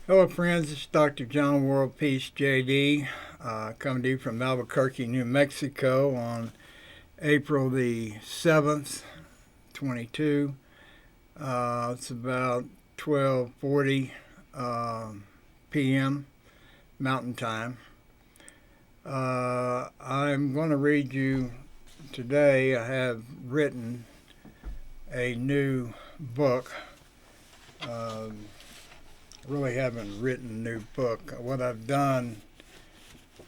Hello, friends. It's Dr. John WorldPeace JD, coming to you from Albuquerque, New Mexico on April the 7th, 22. It's about 12:40 p.m. Mountain Time. I'm going to read you today. I have written a new book. Really haven't written a new book. What I've done,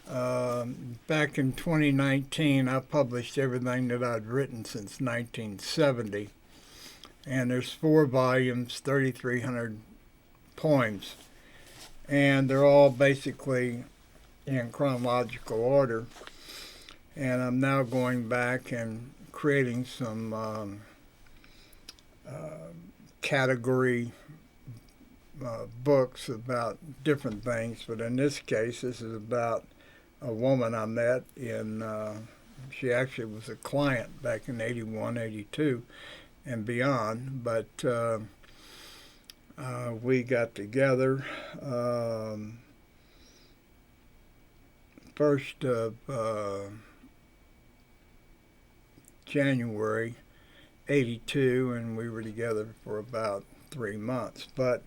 back in 2019, I published everything that I'd written since 1970. And there's 4 volumes, 3,300 poems. And they're all basically in chronological order. And I'm now going back and creating some category books about different things, but in this case, this is about a woman I met in. She actually was a client back in '81, '82, and beyond. But we got together first of January '82, and we were together for about 3 months. But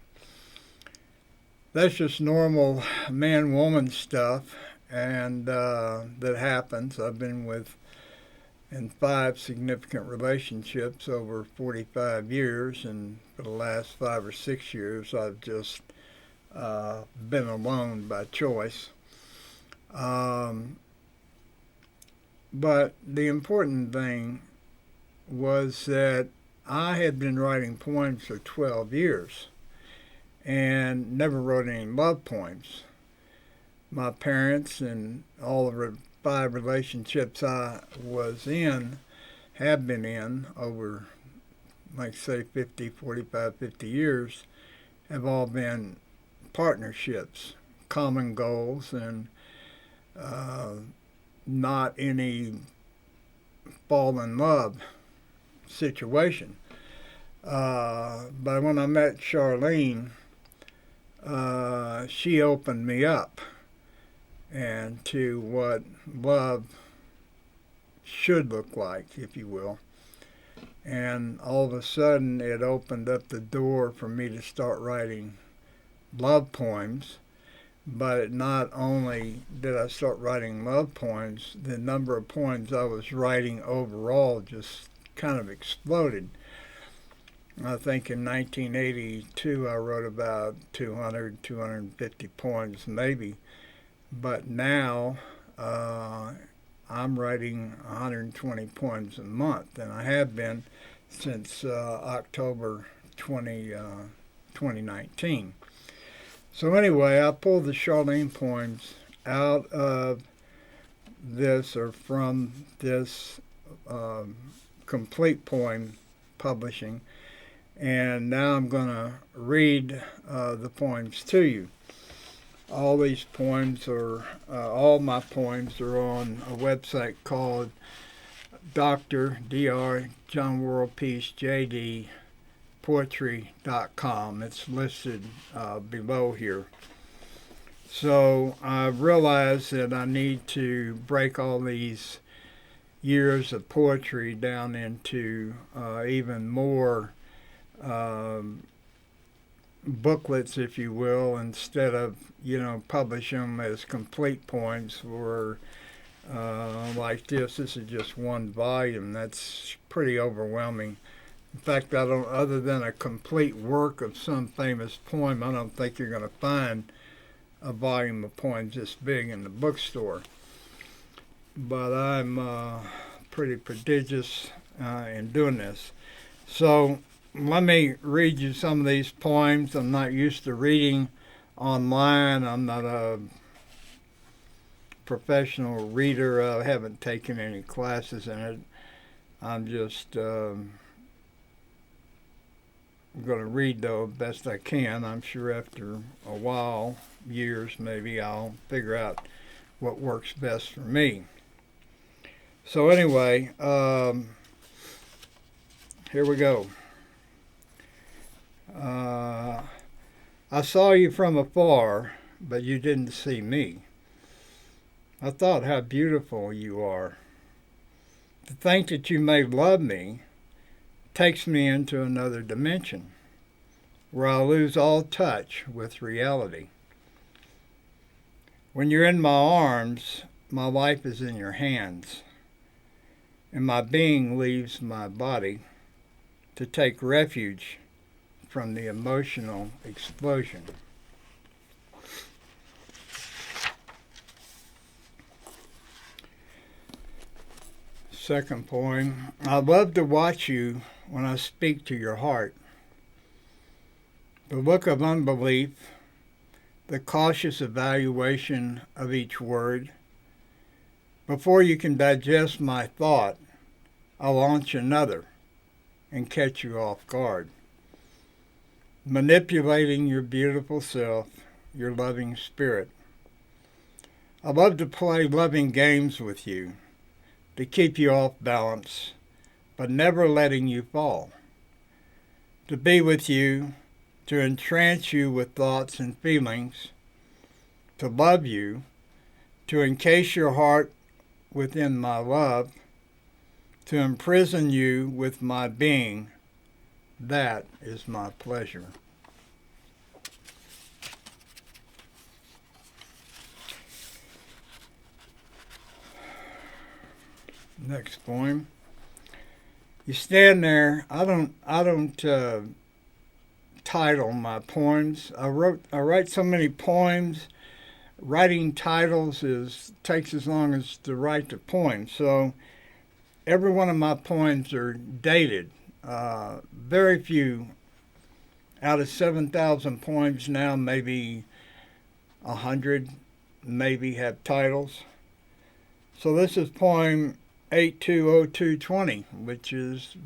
that's just normal man woman stuff, and that happens. I've been in 5 significant relationships over 45 years, and for the last 5 or 6 years, I've just been alone by choice. But the important thing was that I had been writing poems for 12 years and never wrote any love poems. My parents and all the 5 relationships I was in, have been in over, like say, 50, 45, 50 years, have all been partnerships, common goals, and not any fall in love situation. But when I met Charlene, she opened me up and to what love should look like, if you will. And all of a sudden, it opened up the door for me to start writing love poems. But not only did I start writing love poems, the number of poems I was writing overall just kind of exploded. I think in 1982 I wrote about 200, 250 poems maybe. But now I'm writing 120 poems a month, and I have been since October 2019. So anyway, I pulled the Charlene poems out of this, or from this complete poem publishing, and now I'm going to read the poems to you. All these poems are, all my poems are on a website called Dr. John WorldPeace JD Poetry.com. It's listed below here. So I realized that I need to break all these years of poetry down into even more booklets, if you will, instead of publish them as complete poems or like this. This is just 1 volume. That's pretty overwhelming. In fact, I don't, other than a complete work of some famous poem, I don't think you're going to find a volume of poems this big in the bookstore. But I'm pretty prodigious in doing this. So let me read you some of these poems. I'm not used to reading online. I'm not a professional reader. I haven't taken any classes in it. I'm just going to read, though, best I can. I'm sure after a while, years maybe, I'll figure out what works best for me. So anyway, here we go. I I saw you from afar, but you didn't see me. I thought how beautiful you are. To think that you may love me takes me into another dimension, where I lose all touch with reality. When you're in my arms, my life is in your hands, and my being leaves my body to take refuge from the emotional explosion. Second poem. I love to watch you when I speak to your heart. The look of unbelief, the cautious evaluation of each word. Before you can digest my thought, I'll launch another and catch you off guard. Manipulating your beautiful self, your loving spirit. I love to play loving games with you, to keep you off balance, but never letting you fall. To be with you, to entrance you with thoughts and feelings, to love you, to encase your heart within my love, to imprison you with my being. That is my pleasure. Next poem. You stand there. I don't title my poems. I write so many poems. Writing titles takes as long as to write the poem. So every one of my poems are dated. Very few out of 7,000 poems now, maybe 100 maybe have titles. So this is poem 820220,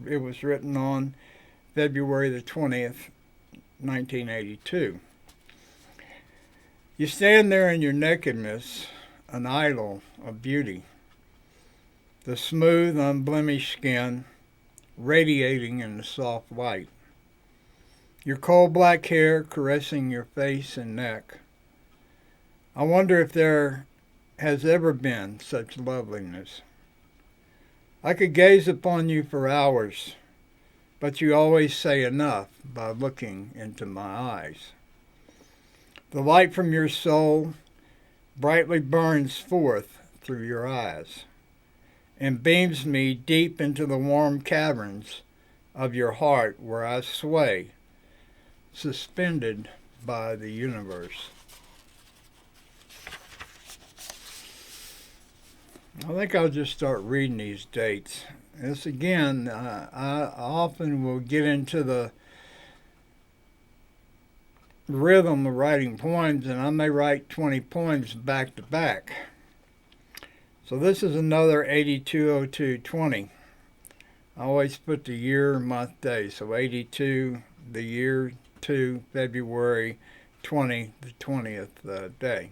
it was written on February the 20th, 1982. You stand there in your nakedness, an idol of beauty. The smooth, unblemished skin radiating in the soft light. Your coal black hair caressing your face and neck. I wonder if there has ever been such loveliness. I could gaze upon you for hours, but you always say enough by looking into my eyes. The light from your soul brightly burns forth through your eyes and beams me deep into the warm caverns of your heart where I sway, suspended by the universe. I think I'll just start reading these dates. This again, I often will get into the rhythm of writing poems, and I may write 20 poems back to back. So this is another 820220. I always put the year, month, day. So 82, the year, 2, February, 20, the 20th day.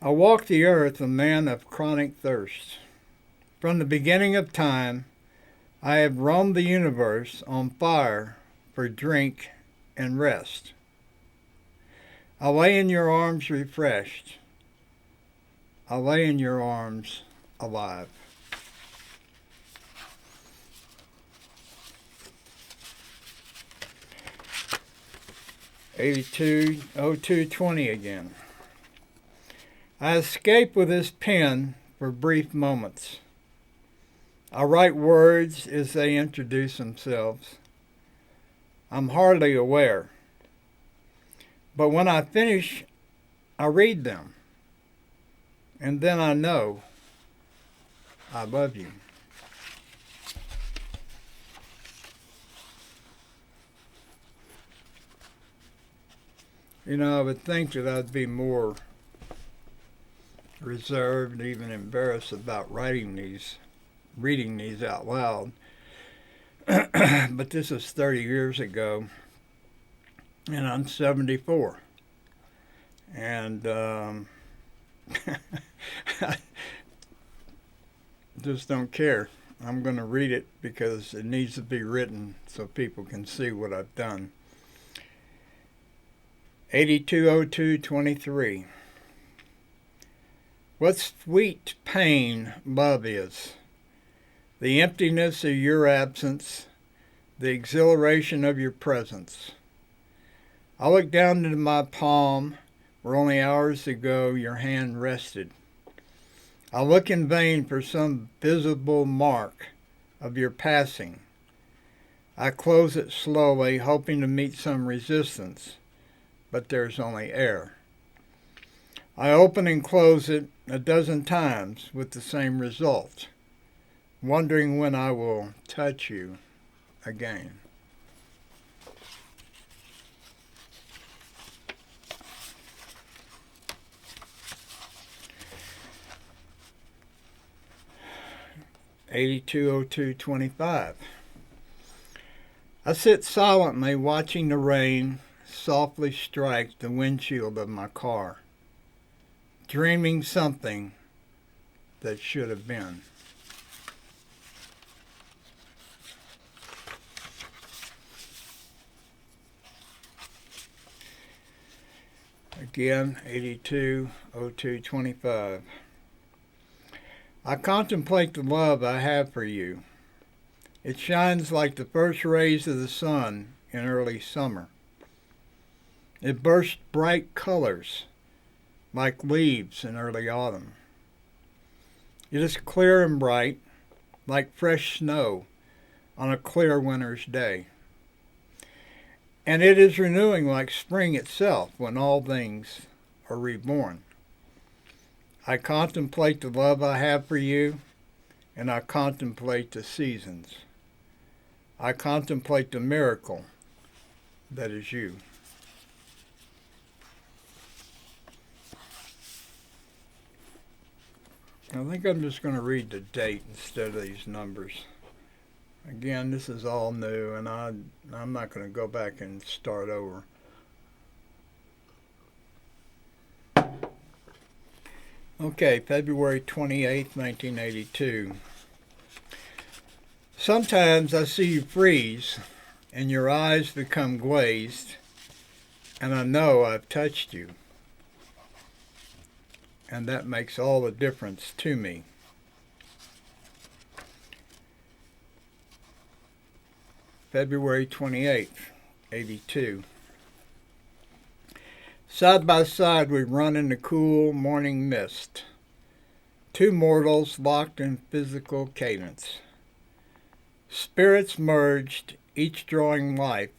I walk the earth a man of chronic thirst. From the beginning of time, I have roamed the universe on fire for drink and rest. I lay in your arms refreshed. I lay in your arms alive. (820220) again. I escape with this pen for brief moments. I write words as they introduce themselves. I'm hardly aware. But when I finish, I read them. And then I know I love you. You know, I would think that I'd be more reserved, even embarrassed about reading these out loud. But this is 30 years ago, and I'm 74. And I just don't care. I'm going to read it because it needs to be written so people can see what I've done. 820223. What sweet pain love is. The emptiness of your absence, the exhilaration of your presence. I look down into my palm where only hours ago your hand rested. I look in vain for some visible mark of your passing. I close it slowly, hoping to meet some resistance, but there's only air. I open and close it a dozen times with the same result, wondering when I will touch you again. (820225). I sit silently watching the rain softly strike the windshield of my car, dreaming something that should have been. Again, 820225. I contemplate the love I have for you. It shines like the first rays of the sun in early summer. It bursts bright colors like leaves in early autumn. It is clear and bright like fresh snow on a clear winter's day. And it is renewing like spring itself when all things are reborn. I contemplate the love I have for you, and I contemplate the seasons. I contemplate the miracle that is you. I think I'm just going to read the date instead of these numbers. Again, this is all new, and I'm not going to go back and start over. Okay, February 28th, 1982. Sometimes I see you freeze, and your eyes become glazed, and I know I've touched you. And that makes all the difference to me. February 28th, 82. Side by side we run in the cool morning mist, two mortals locked in physical cadence, spirits merged, each drawing life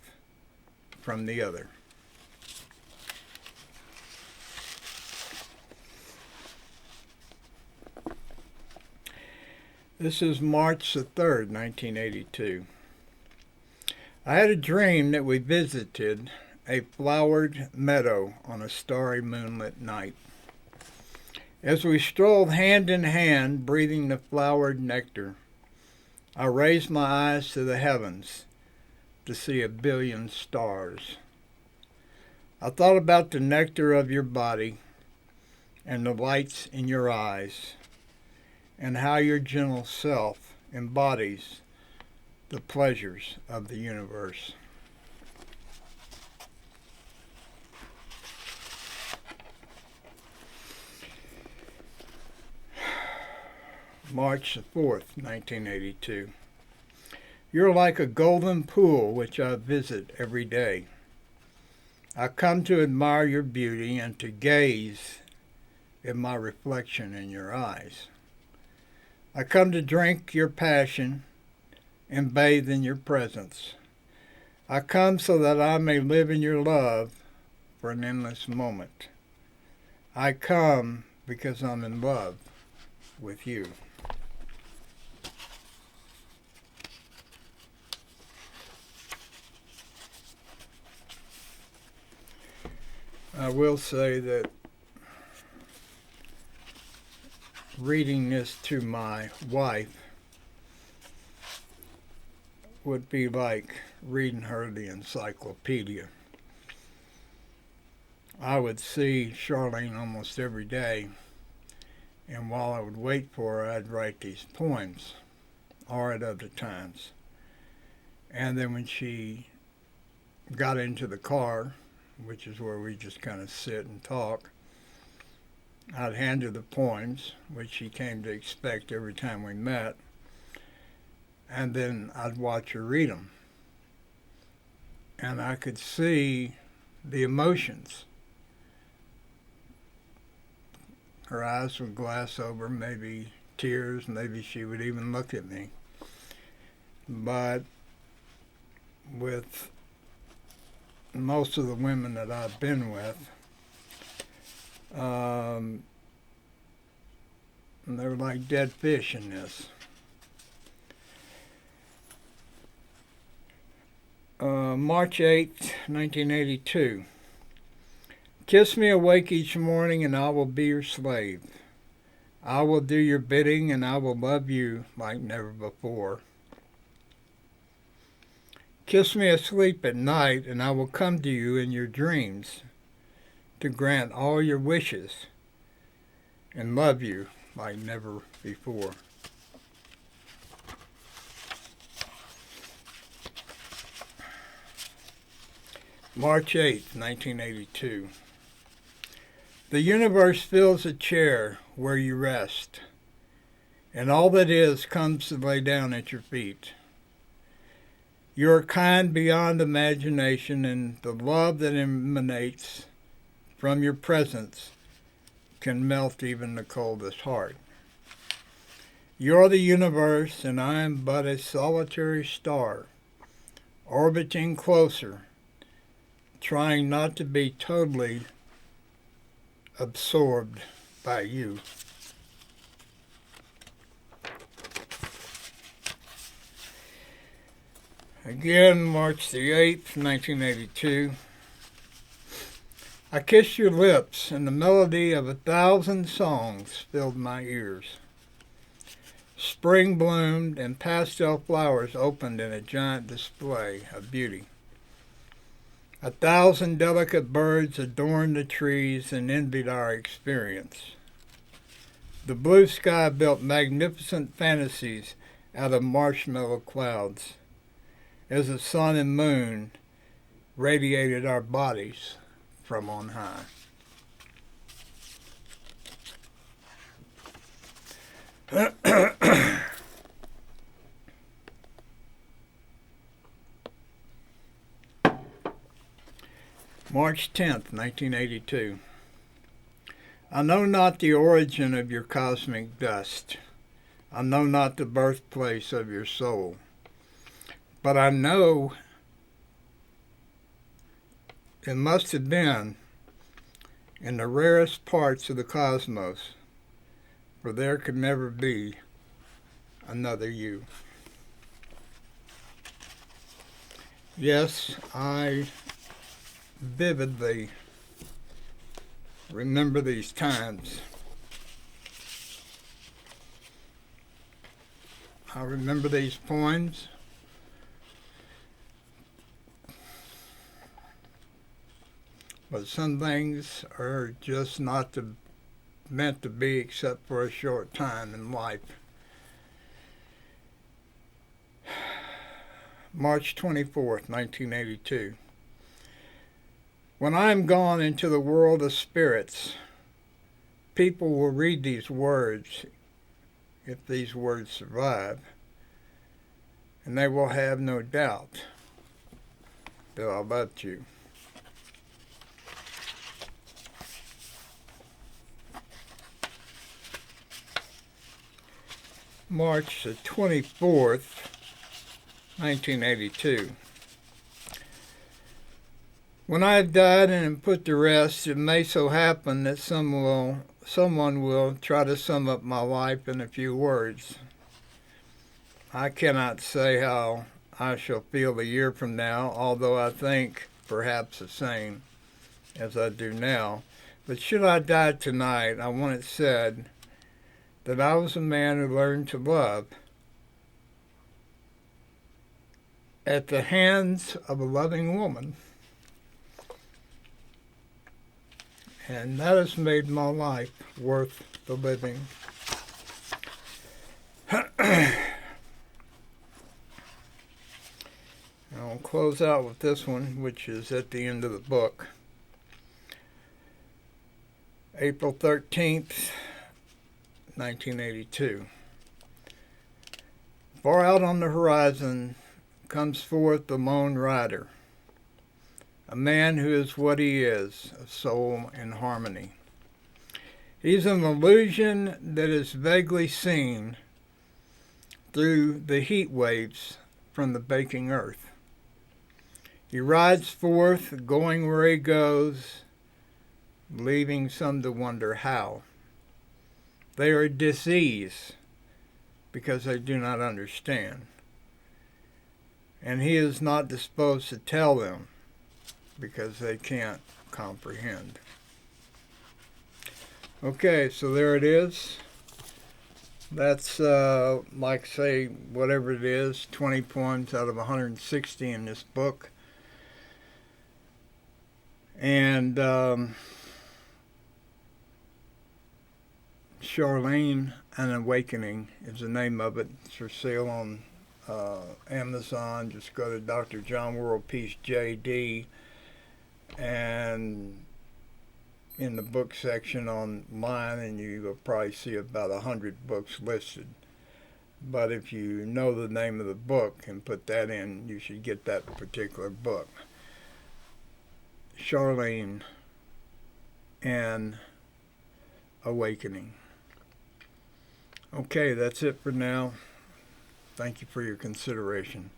from the other. This is March the 3rd, 1982. I had a dream that we visited a flowered meadow on a starry moonlit night. As we strolled hand in hand, breathing the flowered nectar, I raised my eyes to the heavens to see a billion stars. I thought about the nectar of your body and the lights in your eyes, and how your gentle self embodies the pleasures of the universe. March the 4th, 1982. You're like a golden pool which I visit every day. I come to admire your beauty and to gaze at my reflection in your eyes. I come to drink your passion and bathe in your presence. I come so that I may live in your love for an endless moment. I come because I'm in love with you. I will say that reading this to my wife would be like reading her the encyclopedia. I would see Charlene almost every day, and while I would wait for her, I'd write these poems, or at other times. And then when she got into the car which is where we just kind of sit and talk. I'd hand her the poems, which she came to expect every time we met, and then I'd watch her read them. And I could see the emotions. Her eyes would glass over, maybe tears, maybe she would even look at me. But with most of the women that I've been with, they're like dead fish in this. March 8th, 1982. Kiss me awake each morning and I will be your slave. I will do your bidding and I will love you like never before. Kiss me asleep at night and I will come to you in your dreams to grant all your wishes and love you like never before. March 8th, 1982. The universe fills a chair where you rest, and all that is comes to lay down at your feet. You are kind beyond imagination, and the love that emanates from your presence can melt even the coldest heart. You are the universe, and I am but a solitary star, orbiting closer, trying not to be totally absorbed by you. Again, March the 8th, 1982. I kissed your lips, and the melody of 1,000 songs filled my ears. Spring bloomed, and pastel flowers opened in a giant display of beauty. 1,000 delicate birds adorned the trees and envied our experience. The blue sky built magnificent fantasies out of marshmallow clouds as the sun and moon radiated our bodies from on high. March 10th, 1982. I know not the origin of your cosmic dust. I know not the birthplace of your soul. But I know it must have been in the rarest parts of the cosmos, for there could never be another you. Yes, I vividly remember these times. I remember these poems. But some things are just not meant to be except for a short time in life. March 24th, 1982. When I am gone into the world of spirits, people will read these words, if these words survive, and they will have no doubt that I loved you. March the 24th, 1982. When I have died and am put to rest, it may so happen that someone will try to sum up my life in a few words. I cannot say how I shall feel a year from now, although I think perhaps the same as I do now. But should I die tonight, I want it said that I was a man who learned to love at the hands of a loving woman. And that has made my life worth the living. I'll close out with this one, which is at the end of the book. April 13th, 1982. Far out on the horizon comes forth the lone rider, a man who is what he is, a soul in harmony. He's an illusion that is vaguely seen through the heat waves from the baking earth. He rides forth, going where he goes, leaving some to wonder how. They are diseased because they do not understand. And he is not disposed to tell them because they can't comprehend. Okay, so there it is. That's, like, say, whatever it is, 20 poems out of 160 in this book. And Charlene, An Awakening is the name of it. It's for sale on Amazon. Just go to Dr John WorldPeace JD, and in the book section online, and you will probably see about 100 books listed. But if you know the name of the book and put that in, you should get that particular book. Charlene, An Awakening. Okay, that's it for now. Thank you for your consideration.